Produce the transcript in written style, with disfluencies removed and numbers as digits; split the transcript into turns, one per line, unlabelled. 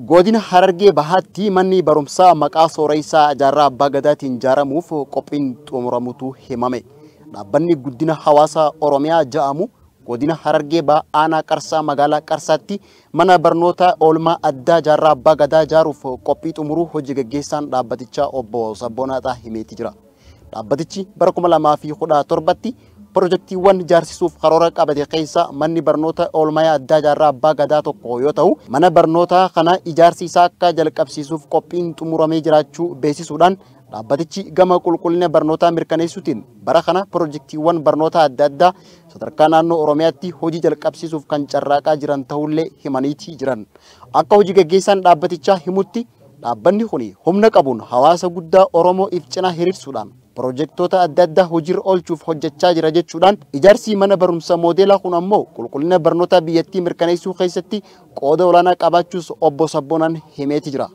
Godina Harargee Bahaatti manni barumsaa maqaa sooreysaa jaarraa abbaa gadaatiin ijaaramuuf qophiin xumuramutu himame. Dhaabbanni guddina hawaasaa Oromiyaa jedhamu godina Harargee Bahaa aanaa Qarsaa magaalaa Qarsaatti mana barnoota oolmaa addaa jaarraa abbaa gadaa ijaaruuf qophii xumuruu hojii gaggeessaan dhaabbatichaa obbo Sabboonaadhaa himeeti jira. Dhaabbatichi bara 2017tti Projektiiwwan ijaarsisuuf karoora qabate keessa manni barnoota oolmaa addaa jaarraa abbaa gadaa tokko yoo ta'u, mana barnoota kana ijaarsi isaa akka jalqabsiisuuf qophiin xumuramee jiraachuu beeksisuudhaan dhaabbatichi gama qulqullina barnootaa mirkaneessuutiin bara kana projektiiwwan barnoota adda addaa sadarkaa naannoo Oromiyaatti hojii jalqabsiisuuf kan carraaqaa jiran ta'ullee himaniiti jiran. Akka hojii gaggeessaan dhaabbatichaa himutti dhaabbanni kun humna qabuun hawaasa guddaa Oromoo if cina hiriirsuudhaan projektoota adda addaa hojiirra oolchuuf hojjechaa jira jechuudhaan ijaarsi mana barumsa moodeelaa kun ammoo qulqullina barnoota biyyattii mirkaneessuu keessatti qooda olaanaa qabaachuus obbo Sabboonaan himeeti jira.